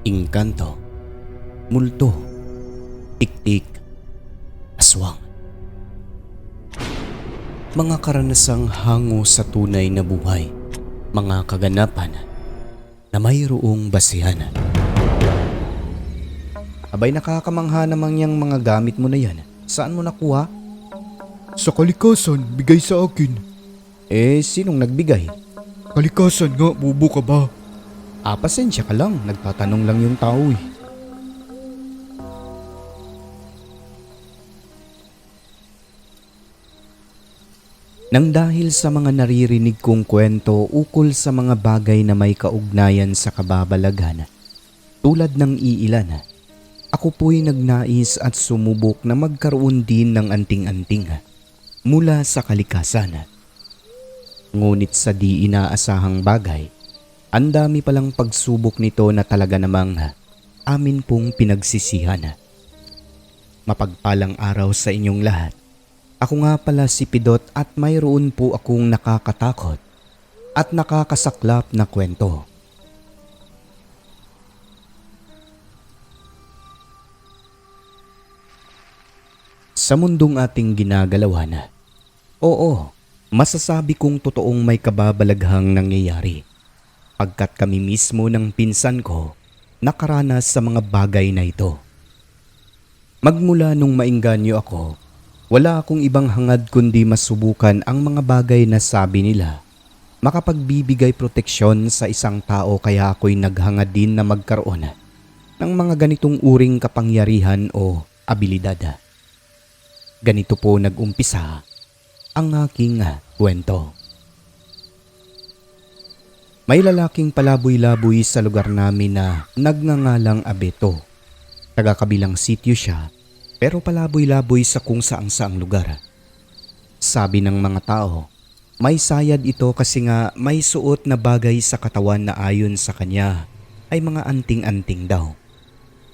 Engkanto, multo, tiktik, aswang. Mga karanasang hango sa tunay na buhay, mga kaganapan na mayroong basihan. Abay, nakakamangha namang yang mga gamit mo na yan. Saan mo nakuha? Sa kalikasan, bigay sa akin. Sinong nagbigay? Kalikasan nga, bobo ka ba? Pasensya ka lang, nagtatanong lang yung tao eh. Nang dahil sa mga naririnig kong kwento ukol sa mga bagay na may kaugnayan sa kababalaghan, tulad ng iilan, ako po'y nagnais at sumubok na magkaroon din ng anting-anting mula sa kalikasan. Ngunit sa di inaasahang bagay, ang dami palang pagsubok nito na talaga namang amin pong pinagsisihan. Mapagpalang araw sa inyong lahat. Ako nga pala si Pidot at mayroon po akong nakakatakot at nakakasaklap na kwento. Sa mundong ating ginagalawan, oo, masasabi kong totoong may kababalaghang nangyayari. Pagkat kami mismo ng pinsan ko nakaranas sa mga bagay na ito. Magmula nung maingganyo ako, wala akong ibang hangad kundi masubukan ang mga bagay na sabi nila makapagbibigay proteksyon sa isang tao, kaya ako'y naghangad din na magkaroon ng mga ganitong uring kapangyarihan o abilidad. Ganito po nag-umpisa ang aking kwento. May lalaking palaboy-laboy sa lugar namin na nagngangalang Abeto. Taga-kabilang sityo siya pero palaboy-laboy sa kung saang-saang lugar. Sabi ng mga tao, may sayad ito kasi nga may suot na bagay sa katawan na ayon sa kanya ay mga anting-anting daw.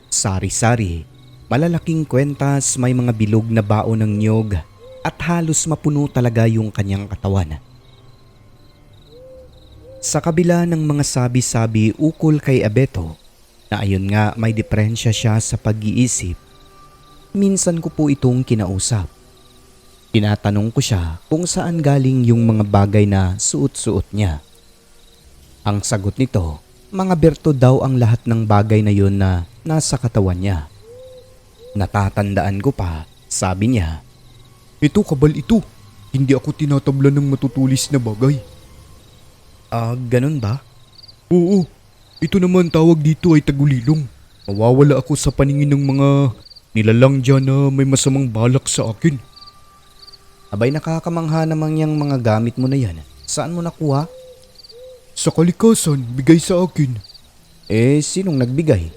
Sari-sari, malalaking kwentas, may mga bilog na baon ng niyog at halos mapuno talaga yung kanyang katawan. Sa kabila ng mga sabi-sabi ukol kay Abeto, na ayon nga may diferensya siya sa pag-iisip, minsan ko po itong kinausap. Tinatanong ko siya kung saan galing yung mga bagay na suot-suot niya. Ang sagot nito, mga berto daw ang lahat ng bagay na yun na nasa katawan niya. Natatandaan ko pa, sabi niya, Ito kabal ito. Hindi ako tinatabla ng matutulis na bagay. Ganun ba? Oo, ito naman tawag dito ay tagulilong. Mawawala ako sa paningin ng mga nilalang dyan na may masamang balak sa akin. Abay, nakakamangha namang yang mga gamit mo na yan. Saan mo nakuha? Sa kalikasan, bigay sa akin. Sinong nagbigay?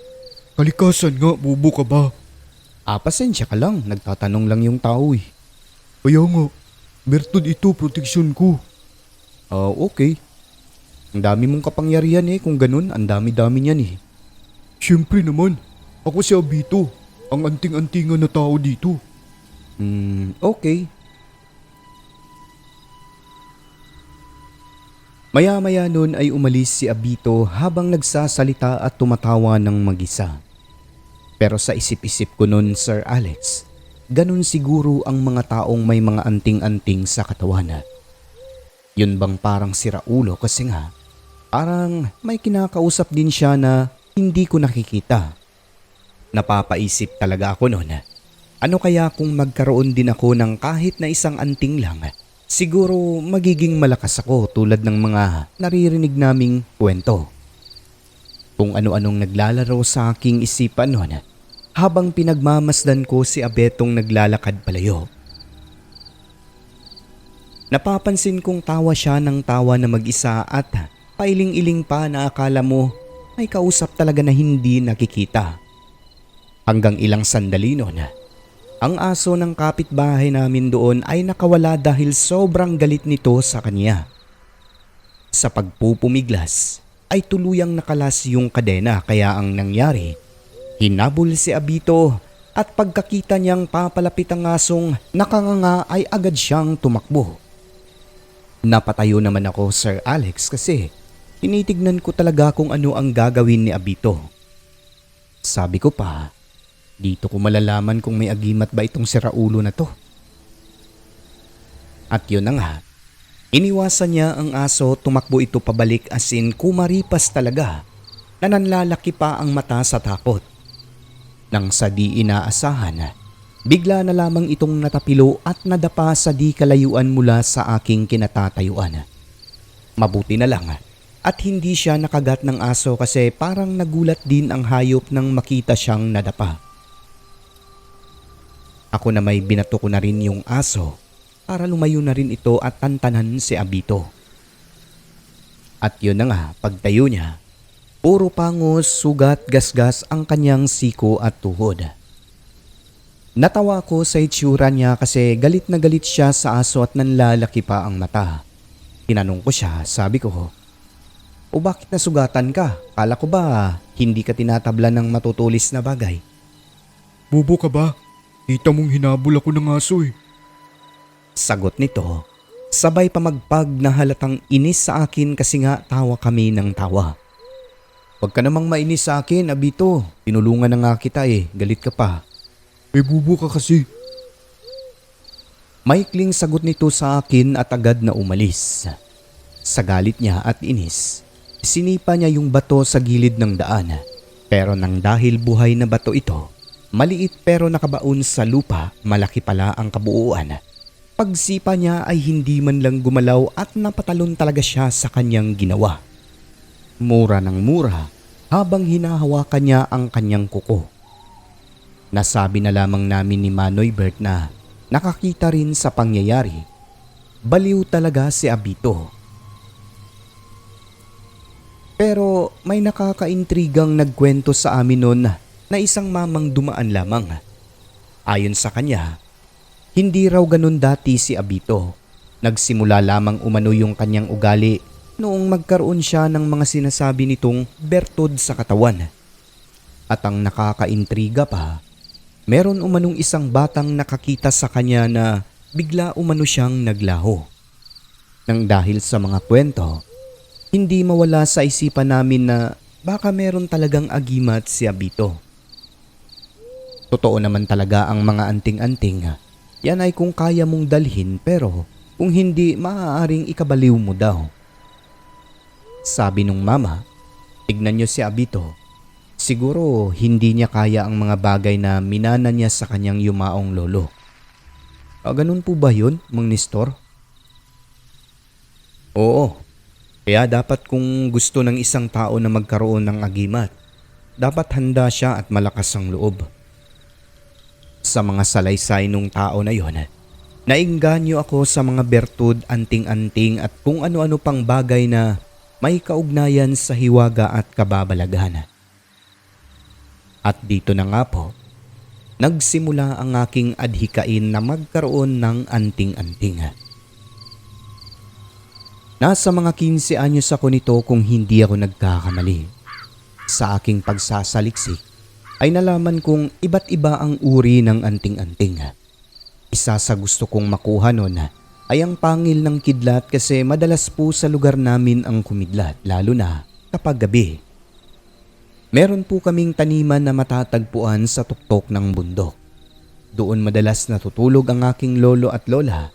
Kalikasan nga, bobo ka ba? Pasensya ka lang, nagtatanong lang yung tao eh. Kaya nga, bertod ito proteksyon ko. Okay. Ang dami mong kapangyarihan kung ganun, ang dami-dami niyan eh. Siyempre naman, ako si Abito, ang anting-antingan na tao dito. Okay. Maya-maya nun ay umalis si Abito habang nagsasalita at tumatawa ng mag-isa. Pero sa isip-isip ko nun, Sir Alex, ganun siguro ang mga taong may mga anting-anting sa katawan. Yun bang parang siraulo kasi nga, parang may kinakausap din siya na hindi ko nakikita. Napapaisip talaga ako noon, ano kaya kung magkaroon din ako ng kahit na isang anting lang? Siguro magiging malakas ako tulad ng mga naririnig naming kwento. Kung ano-anong naglalaro sa aking isipan noon habang pinagmamasdan ko si Abetong naglalakad palayo. Napapansin kong tawa siya ng tawa na mag-isa at pailing-iling pa na akala mo may kausap talaga na hindi nakikita. Hanggang ilang sandali noon, ang aso ng kapitbahay namin doon ay nakawala dahil sobrang galit nito sa kanya. Sa pagpupumiglas ay tuluyang nakalas yung kadena, kaya ang nangyari, hinabol si Abito at pagkakita niyang papalapit ang asong nakanganga ay agad siyang tumakbo. Napatayo naman ako, Sir Alex, kasi tinitignan ko talaga kung ano ang gagawin ni Abito. Sabi ko pa, dito ko malalaman kung may agimat ba itong siraulo na to. At yun na nga, iniwasan niya ang aso, tumakbo ito pabalik as in kumaripas talaga na nanlalaki pa ang mata sa takot. Nang sa di inaasahan, bigla na lamang itong natapilo at nadapa sa di kalayuan mula sa aking kinatatayuan. Mabuti na lang at hindi siya nakagat ng aso kasi parang nagulat din ang hayop nang makita siyang nadapa. Ako na may binato ko na rin yung aso para lumayo na rin ito at tantanan si Abito. At yun na nga, pagtayo niya, puro pangos, sugat, gasgas ang kanyang siko at tuhod. Natawa ko sa itsura niya kasi galit na galit siya sa aso at nanlalaki pa ang mata. Tinanong ko siya, sabi ko, "O bakit nasugatan ka? Kala ko ba hindi ka tinatabla ng matutulis na bagay?" Bobo ka ba? Kita mong hinabol ako ng aso eh. Sagot nito, sabay pa magpag na halatang inis sa akin kasi nga tawa kami ng tawa. "Huwag ka namang mainis sa akin, Abito. Tinulungan na nga kita eh, galit ka pa." May bobo ka kasi. Maikling sagot nito sa akin at agad na umalis. Sa galit niya at inis, sinipa niya yung bato sa gilid ng daan. Pero nang dahil buhay na bato ito, maliit pero nakabaon sa lupa, malaki pala ang kabuuan. Pagsipa niya ay hindi man lang gumalaw at napatalon talaga siya sa kanyang ginawa. Mura ng mura habang hinahawakan niya ang kanyang kuko. Nasabi na lamang namin ni Manoy Bert na nakakita rin sa pangyayari. Baliw talaga si Abito. Pero may nakakaintrigang nagkwento sa amin noon na isang mamang dumaan lamang. Ayon sa kanya, hindi raw ganun dati si Abito. Nagsimula lamang umano yung kanyang ugali noong magkaroon siya ng mga sinasabi nitong bertod sa katawan. At ang nakakaintriga pa, meron umanong isang batang nakakita sa kanya na bigla umano siyang naglaho. Nang dahil sa mga kwento, hindi mawala sa isipan namin na baka meron talagang agimat si Abito. Totoo naman talaga ang mga anting-anting. Yan ay kung kaya mong dalhin pero kung hindi maaaring ikabaliw mo daw. Sabi nung mama, tignan niyo si Abito. Siguro hindi niya kaya ang mga bagay na minana niya sa kanyang yumaong lolo. Ganun po ba yun, Mang Nestor? Oo. Kaya dapat kung gusto ng isang tao na magkaroon ng agimat, dapat handa siya at malakas ang loob. Sa mga salaysay nung tao na yon, nainganyo ako sa mga bertud, anting-anting at kung ano-ano pang bagay na may kaugnayan sa hiwaga at kababalaghan. At dito na nga po, nagsimula ang aking adhikain na magkaroon ng anting-anting. Nasa mga 15 anyos ako nito kung hindi ako nagkakamali. Sa aking pagsasaliksik ay nalaman kong iba't iba ang uri ng anting-anting. Isa sa gusto kong makuha noon ay ang pangil ng kidlat kasi madalas po sa lugar namin ang kumidlat lalo na kapag gabi. Meron po kaming taniman na matatagpuan sa tuktok ng bundok. Doon madalas natutulog ang aking lolo at lola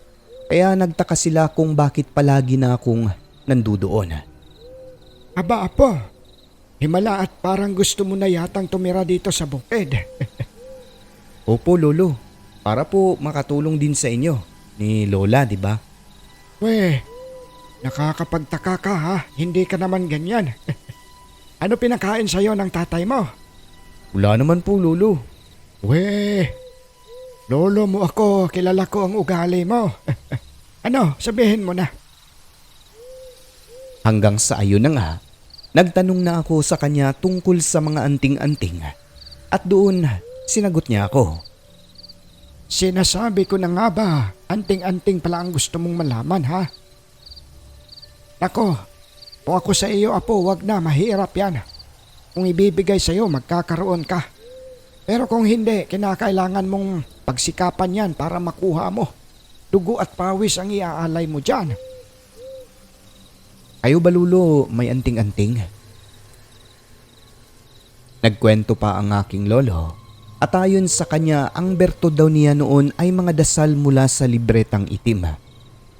kaya nagtaka sila kung bakit palagi na akong nandudoon. Aba apo, himala at parang gusto mo na yatang tumira dito sa bukid. Opo lolo, para po makatulong din sa inyo ni lola, di ba? Weh, nakakapagtaka ka ha, hindi ka naman ganyan. Ano pinakain sa'yo ng tatay mo? Wala naman po lolo. Weh, lolo mo ako, kilala ko ang ugali mo. Ano, sabihin mo na. Hanggang sa ayun na nga, nagtanong na ako sa kanya tungkol sa mga anting-anting at doon sinagot niya ako. Sinasabi ko na nga ba, anting-anting pala ang gusto mong malaman ha? Nako, kung ako sa iyo apo, wag na, mahirap yan. Kung ibibigay sa iyo, magkakaroon ka. Pero kung hindi, kinakailangan mong pagsikapan yan para makuha mo. Dugo at pawis ang iaalay mo dyan. Kayo ba lulo may anting-anting? Nagkwento pa ang aking lolo at ayon sa kanya ang berto daw niya noon ay mga dasal mula sa libretang itim.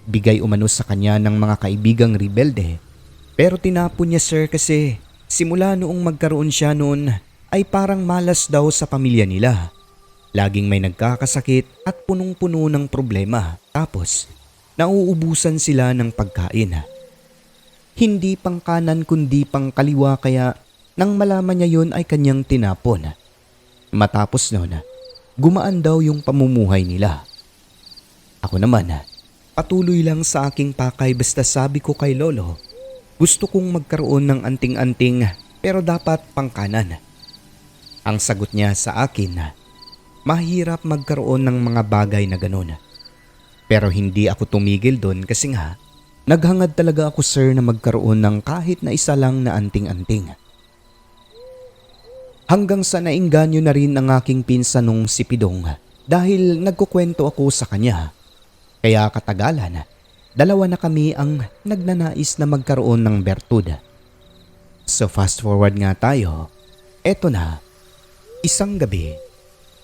Bigay umano sa kanya ng mga kaibigang rebelde pero tinapon niya sir kasi simula noong magkaroon siya noon ay parang malas daw sa pamilya nila. Laging may nagkakasakit at punong-puno ng problema tapos nauubusan sila ng pagkain. Hindi pang kanan kundi pang kaliwa kaya nang malaman niya yun ay kanyang tinapon. Matapos noon, gumaan daw yung pamumuhay nila. Ako naman, patuloy lang sa aking pakay basta sabi ko kay lolo, gusto kong magkaroon ng anting-anting pero dapat pangkanan. Ang sagot niya sa akin, mahirap magkaroon ng mga bagay na ganun. Pero hindi ako tumigil doon kasi nga, naghangad talaga ako sir na magkaroon ng kahit na isa lang na anting-anting. Hanggang sa nainganyo na rin ang aking pinsan nung si Pidong dahil nagkukwento ako sa kanya. Kaya katagalan, dalawa na kami ang nagnanais na magkaroon ng bertud. So fast forward nga tayo, eto na, isang gabi.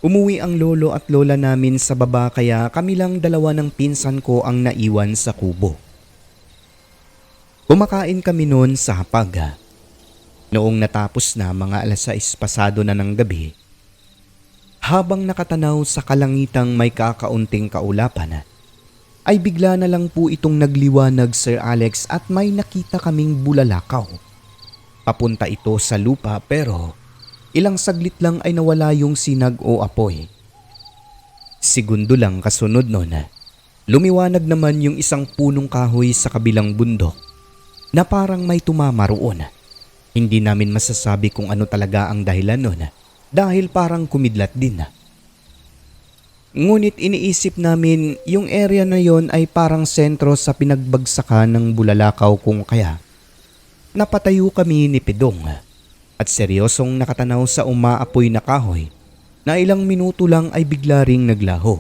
Umuwi ang lolo at lola namin sa baba kaya kami lang dalawa ng pinsan ko ang naiwan sa kubo. Kumakain kami noon sa hapag. Noong natapos na mga 6:00 pasado na ng gabi, habang nakatanaw sa kalangitang may kakaunting kaulapan, ay bigla na lang po itong nagliwanag Sir Alex at may nakita kaming bulalakaw. Papunta ito sa lupa pero ilang saglit lang ay nawala yung sinag o apoy. Segundo lang kasunod nun, lumiwanag naman yung isang punong kahoy sa kabilang bundok na parang may tumama roon. Hindi namin masasabi kung ano talaga ang dahilan nun dahil parang kumidlat din. Ngunit iniisip namin yung area na yon ay parang sentro sa pinagbagsakan ng bulalakaw kung kaya. Napatayo kami ni Pidong at seryosong nakatanaw sa umaapoy na kahoy na ilang minuto lang ay bigla ring naglaho.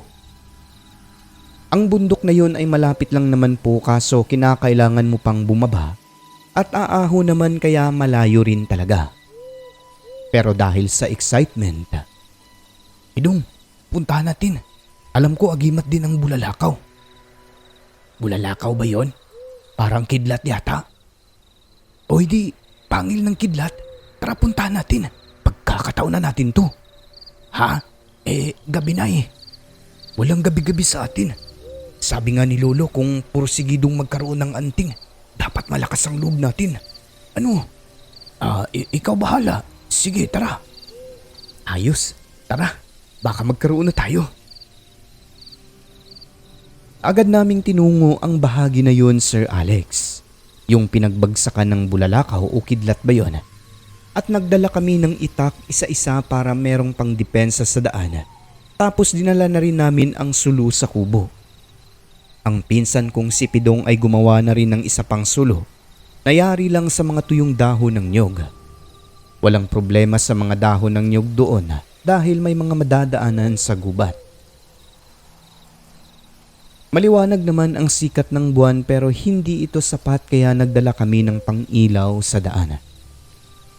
Ang bundok na yon ay malapit lang naman po kaso kinakailangan mo pang bumaba at aaho naman kaya malayo rin talaga. Pero dahil sa excitement, Pidong, puntahan natin. Alam ko agimat din ang bulalakaw. Bulalakaw ba yon? Parang kidlat yata. O hindi, pangil ng kidlat. Tara puntahan natin. Pagkakataon na natin to. Ha? Gabi na eh. Walang gabi-gabi sa atin. Sabi nga ni Lolo kung pursigidong magkaroon ng anting, dapat malakas ang loob natin. Ano? Ikaw bahala. Sige, tara. ayos, tara, baka magkaroon na tayo. Agad naming tinungo ang bahagi na yun Sir Alex, yung pinagbagsakan ng bulalakaw o kidlat ba yun? At nagdala kami ng itak isa-isa para merong pang depensa sa daan. Tapos dinala na rin namin ang sulu sa kubo. Ang pinsan kong si Pidong ay gumawa na rin ng isa pang sulo. Nayari lang sa mga tuyong dahon ng nyog. Walang problema sa mga dahon ng nyog doon dahil may mga madadaanan sa gubat. Maliwanag naman ang sikat ng buwan pero hindi ito sapat kaya nagdala kami ng pang-ilaw sa daan.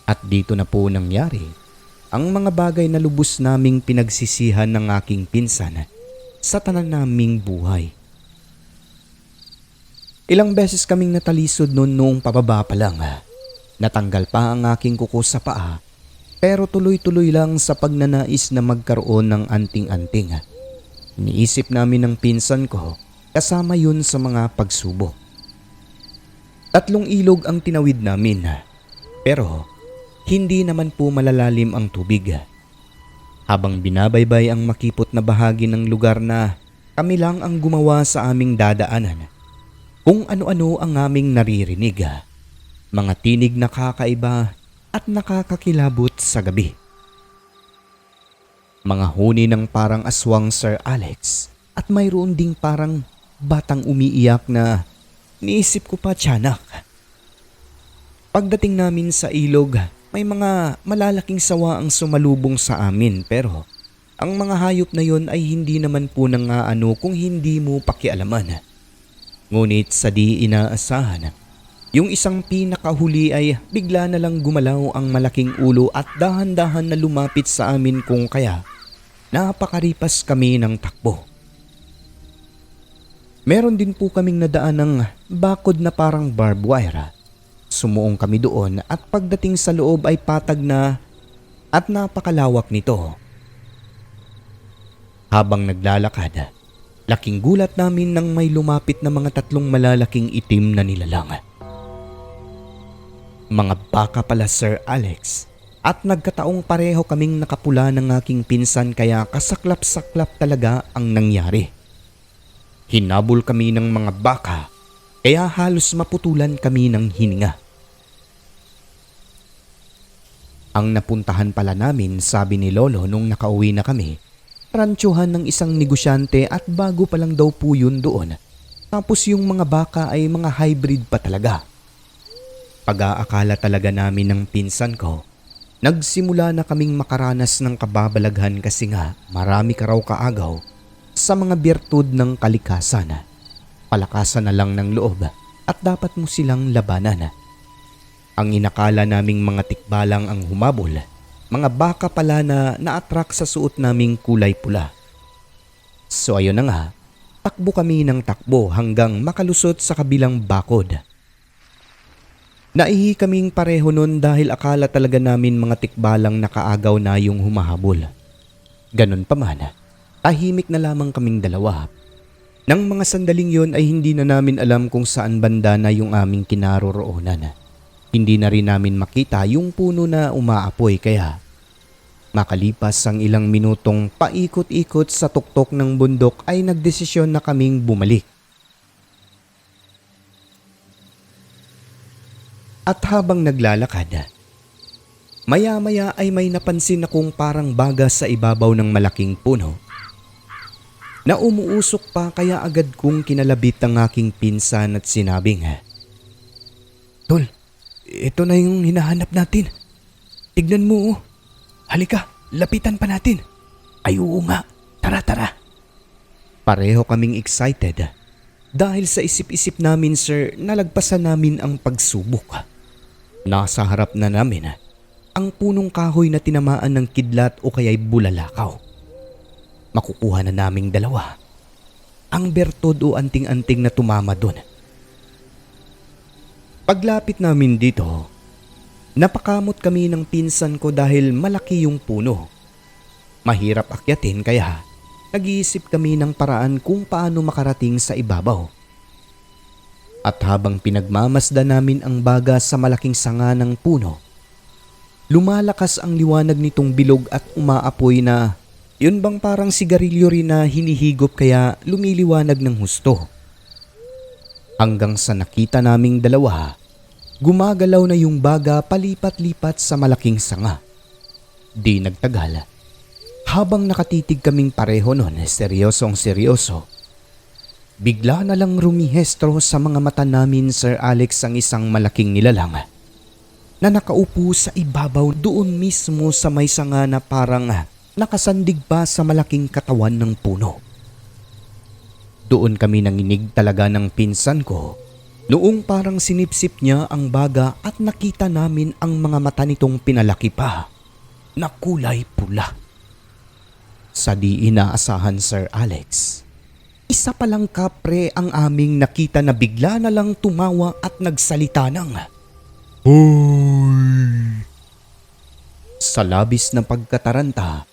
At dito na po nangyari ang mga bagay na lubos naming pinagsisihan ng aking pinsan sa tanan naming buhay. Ilang beses kaming natalisod noong pababa pa lang. Natanggal pa ang aking kuko sa paa pero tuloy-tuloy lang sa pagnanais na magkaroon ng anting-anting. Iniisip namin ng pinsan ko kasama yun sa mga pagsubok. 3 ilog ang tinawid namin pero hindi naman po malalalim ang tubig. Habang binabaybay ang makipot na bahagi ng lugar na kami lang ang gumawa sa aming dadaanan. Kung ano-ano ang aming naririnig. Mga tinig na kakaiba at nakakakilabot sa gabi. Mga huni ng parang aswang Sir Alex at mayroon ding parang batang umiiyak na niisip ko pa tiyanak. Pagdating namin sa ilog, may mga malalaking sawa ang sumalubong sa amin pero ang mga hayop na yon ay hindi naman po nangaano kung hindi mo pakialaman. Ngunit sa di inaasahan, Yung isang pinakahuli ay bigla na lang gumalaw ang malaking ulo at dahan-dahan na lumapit sa amin kung kaya napakaripas kami ng takbo. Meron din po kaming nadaan ng bakod na parang barbed wire. Sumuong kami doon at pagdating sa loob ay patag na at napakalawak nito. Habang naglalakad, laking gulat namin nang may lumapit na mga 3 malalaking itim na nilalang. Mga baka pala, Sir Alex, at nagkataong pareho kaming nakapula ng aking pinsan kaya kasaklap-saklap talaga ang nangyari. Hinabol kami ng mga baka kaya halos maputulan kami ng hininga. Ang napuntahan pala namin, sabi ni Lolo nung nakauwi na kami, ransyuhan ng isang negosyante at bago pa lang daw po yun doon. Tapos yung mga baka ay mga hybrid pa talaga. Pag-aakala talaga namin ng pinsan ko, nagsimula na kaming makaranas ng kababalaghan kasi nga marami ka raw kaagaw sa mga birtud ng kalikasan. Palakasan na lang ng loob at dapat mo silang labanan. Ang inakala naming mga tikbalang ang humabol, mga baka pala na na-attract sa suot naming kulay pula. So ayun na nga, takbo kami ng takbo hanggang makalusot sa kabilang bakod. Naihi kaming pareho nun dahil akala talaga namin mga tikbalang nakaagaw na yung humahabol. Ganun pa man, tahimik na lamang kaming dalawa. Nang mga sandaling yon ay hindi na namin alam kung saan banda na yung aming kinaroroonan. Hindi na rin namin makita yung puno na umaapoy kaya makalipas ang ilang minutong paikot-ikot sa tuktok ng bundok ay nagdesisyon na kaming bumalik. At habang naglalakad, maya-maya ay may napansin akong parang baga sa ibabaw ng malaking puno na umuusok pa kaya agad kong kinalabit ang aking pinsan at sinabing, Tol, ito na yung hinahanap natin. Tignan mo, oh. Halika, lapitan pa natin. Ay oo nga, tara. Pareho kaming excited dahil sa isip-isip namin, sir, nalagpasan namin ang pagsubok. Nasa harap na namin ang punong kahoy na tinamaan ng kidlat o kaya'y bulalakaw. Makukuha na naming dalawa ang bertod o anting-anting na tumama doon. Paglapit namin dito, napakamot kami ng pinsan ko dahil malaki yung puno. Mahirap akyatin kaya nag-iisip kami ng paraan kung paano makarating sa ibabaw. At habang pinagmamasdan namin ang baga sa malaking sanga ng puno, lumalakas ang liwanag nitong bilog at umaapoy na yun bang parang sigarilyo rin na hinihigop kaya lumiliwanag ng husto. Hanggang sa nakita naming dalawa, gumagalaw na yung baga palipat-lipat sa malaking sanga. Di nagtagal, habang nakatitig kaming pareho nun, seryosong seryoso, bigla na lang rumihestro sa mga mata namin, Sir Alex, ang isang malaking nilalang na nakaupo sa ibabaw doon mismo sa may sanga na parang nakasandig pa sa malaking katawan ng puno. Doon kami nanginig talaga ng pinsan ko noong parang sinipsip niya ang baga at nakita namin ang mga mata nitong pinalaki pa na kulay pula. Sa di inaasahan, Sir Alex, isa palang kapre ang aming nakita na bigla na lang tumawa at nagsalita ng "Hoy!" Sa labis ng pagkataranta,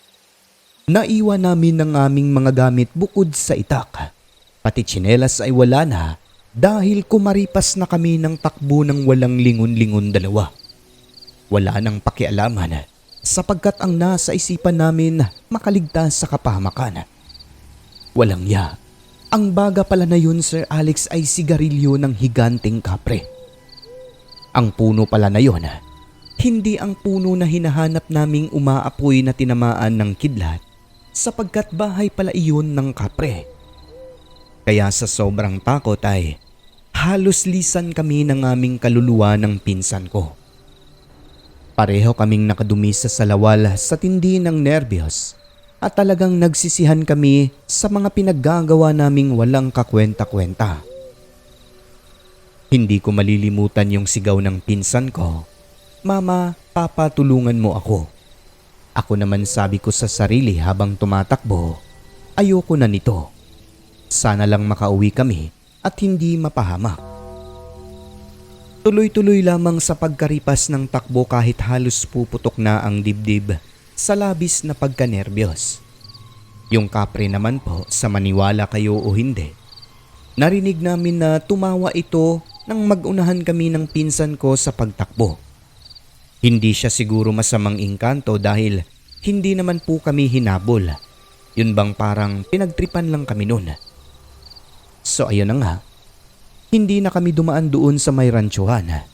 naiwan namin ang aming mga gamit bukod sa itak. Pati tsinelas ay wala na dahil kumaripas na kami ng takbo ng walang lingon-lingon dalawa. Wala nang pakialaman sapagkat ang nasa isipan namin makaligtas sa kapahamakan. Walang ya. Ang baga pala na yun, Sir Alex, ay sigarilyo ng higanteng kapre. Ang puno pala na yun, hindi ang puno na hinahanap naming umaapoy na tinamaan ng kidlat sapagkat bahay pala iyon ng kapre. Kaya sa sobrang takot ay halos lisan kami ng aming kaluluwa ng pinsan ko. Pareho kaming nakadumi sa salawal sa tindi ng nerbiyos. At talagang nagsisihan kami sa mga pinaggagawa naming walang kakwenta-kwenta. Hindi ko malilimutan yung sigaw ng pinsan ko, "Mama, Papa, tulungan mo ako." Ako naman sabi ko sa sarili habang tumatakbo, ayoko na nito. Sana lang makauwi kami at hindi mapahamak. Tuloy-tuloy lamang sa pagkaripas ng takbo kahit halos puputok na ang dibdib sa labis na pagkanerbiyos. Yung kapre naman po, sa maniwala kayo o hindi, narinig namin na tumawa ito nang mag-unahan kami ng pinsan ko sa pagtakbo. Hindi siya siguro masamang engkanto dahil hindi naman po kami hinabol. Yun bang parang pinagtripan lang kami noon. So ayun na nga, hindi na kami dumaan doon sa may ransyuhan.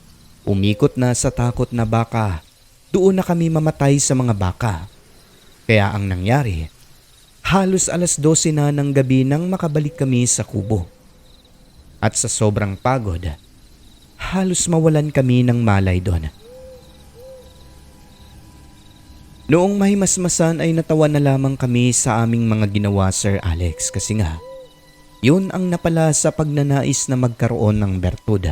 Umikot na sa takot na baka doon na kami mamatay sa mga baka. Kaya ang nangyari, halos 12:00 na ng gabi nang makabalik kami sa kubo. At sa sobrang pagod, halos mawalan kami ng malay doon. Noong mahimasmasan ay natawa na lamang kami sa aming mga ginawa, Sir Alex, kasi nga, yun ang napala sa pagnanais na magkaroon ng bertud.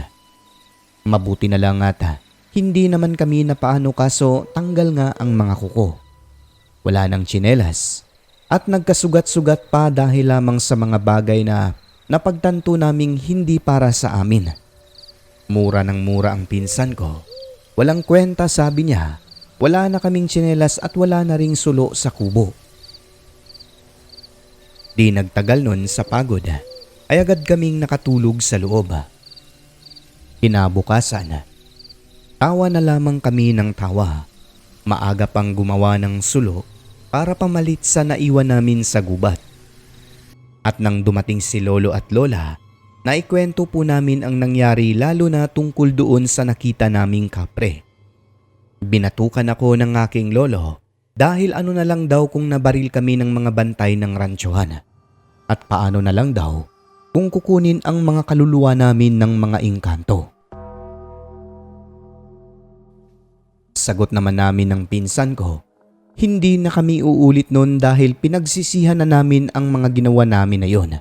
Mabuti na lang ata, hindi naman kami napaano kaso tanggal nga ang mga kuko. Wala nang tsinelas at nagkasugat-sugat pa dahil lamang sa mga bagay na napagtanto naming hindi para sa amin. Mura ng mura ang pinsan ko. Walang kwenta, sabi niya. Wala na kaming tsinelas at wala na ring sulo sa kubo. Di nagtagal nun sa pagod ay agad kaming nakatulog sa loob. Kinabukasan, tawa na lamang kami ng tawa. Maaga pang gumawa ng sulo para pamalit sa naiwan namin sa gubat. At nang dumating si Lolo at Lola, naikwento po namin ang nangyari lalo na tungkol doon sa nakita naming kapre. Binatukan ako ng aking lolo dahil ano na lang daw kung nabaril kami ng mga bantay ng ransyuhan. At paano na lang daw kung kukunin ang mga kaluluwa namin ng mga engkanto. Sagot naman namin ng pinsan ko, hindi na kami uulit nun dahil pinagsisihan na namin ang mga ginawa namin na yon.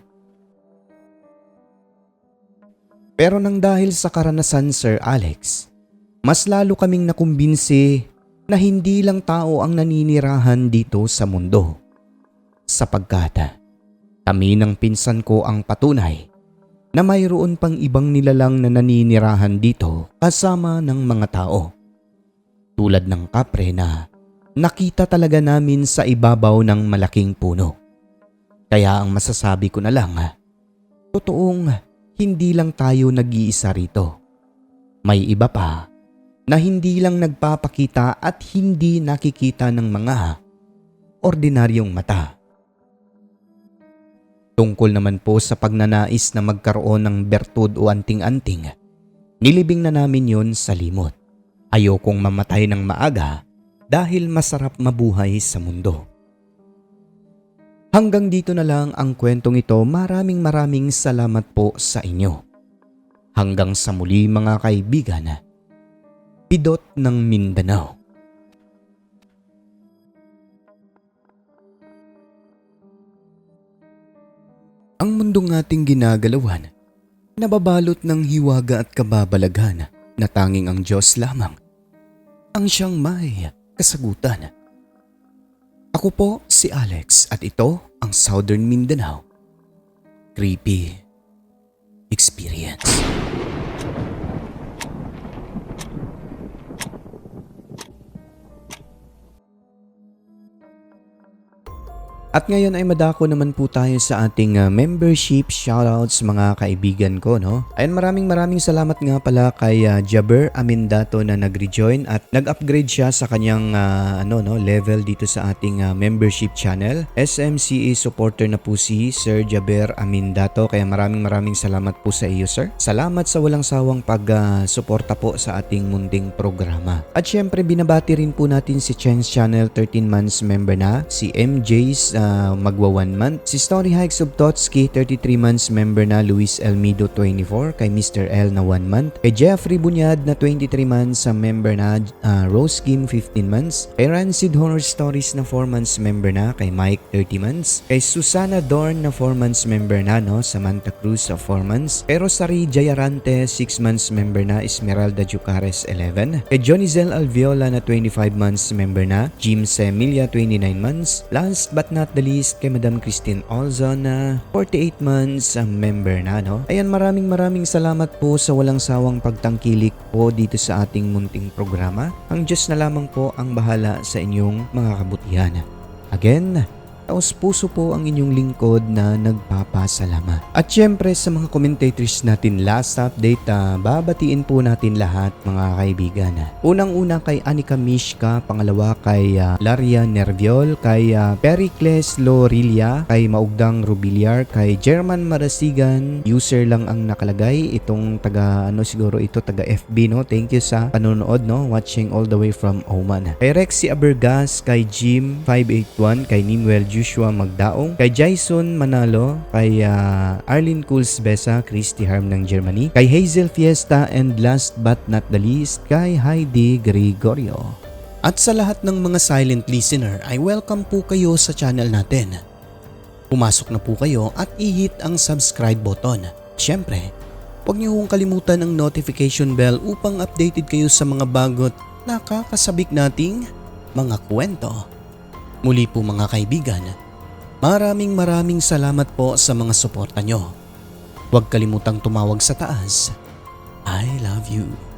Pero nang dahil sa karanasan, Sir Alex, mas lalo kaming nakumbinsi na hindi lang tao ang naninirahan dito sa mundo. Sapagkat kami ng pinsan ko ang patunay na mayroon pang ibang nilalang na naninirahan dito kasama ng mga tao. Tulad ng kapre na nakita talaga namin sa ibabaw ng malaking puno. Kaya ang masasabi ko na lang, totoong hindi lang tayo nag-iisa rito. May iba pa na hindi lang nagpapakita at hindi nakikita ng mga ordinaryong mata. Tungkol naman po sa pagnanais na magkaroon ng bertud o anting-anting, nilibing na namin yon sa limot. Ayokong mamatay ng maaga dahil masarap mabuhay sa mundo. Hanggang dito na lang ang kwentong ito. Maraming salamat po sa inyo. Hanggang sa muli mga kaibigan. Pidot ng Mindanao. Ang mundong ating ginagalawan, nababalot ng hiwaga at kababalaghan na tanging ang Diyos lamang ang siyang may kasagutan. Ako po si Alex at ito ang Southern Mindanao Creepy Experience. At ngayon ay madako naman po tayo sa ating membership shoutouts mga kaibigan ko, no? Ayun, maraming salamat nga pala kay Jaber Amindato na nag-rejoin at nag-upgrade siya sa kanyang level dito sa ating membership channel. SMCE supporter na po si Sir Jaber Amindato, kaya maraming salamat po sa iyo, sir. Salamat sa walang sawang pag-suporta po sa ating munding programa. At syempre binabati rin po natin si Cheng's Channel 13 months member na, si MJ's magwa 1 month. Si Story Hikes of Totski 33 months member na. Luis Elmido 24, kay Mr. L na 1 month. Kay Jeffrey Bunyad na 23 months sa member na. Rose Kim 15 months. Kay Rancid Horror Stories na 4 months member na. Kay Mike 30 months. Kay Susana Dorn na 4 months member na, no? Samantha Cruz sa 4 months. Kay Rosary Jayarante 6 months member na. Esmeralda Jucares 11. Kay Jonizel Alviola na 25 months member na. Jim Semilia 29 months. Last but not the least, kay Madam Christine Olzo na 48 months member na, no? Ayan, maraming salamat po sa walang sawang pagtangkilik po dito sa ating munting programa. Ang Diyos na lamang po ang bahala sa inyong mga kabutihan. Again, taos puso po ang inyong lingkod na nagpapasalamat. At syempre sa mga commentators natin, last update, babatiin po natin lahat mga kaibigan. Unang-una kay Anika Mishka, pangalawa kay Laria Nerviol, kay Pericles Lorilia, kay Maugdang Rubiliar, kay German Marasigan, user lang ang nakalagay, itong taga taga FB, no? Thank you sa panonood, no? Watching all the way from Oman. Kay Rexy Abergas, kay Jim 581, kay Nimwell Joshua Magdaong, kay Jason Manalo, kay Arlene Cools Besa, Christy Harm ng Germany, kay Hazel Fiesta, and last but not the least, kay Heidi Gregorio. At sa lahat ng mga silent listener ay welcome po kayo sa channel natin. Pumasok na po kayo at i-hit ang subscribe button. Siyempre, huwag niyo hong kalimutan ang notification bell upang updated kayo sa mga bagot nakakasabik nating mga kwento. Muli po mga kaibigan, maraming salamat po sa mga suporta nyo. Huwag kalimutang tumawag sa taas. I love you.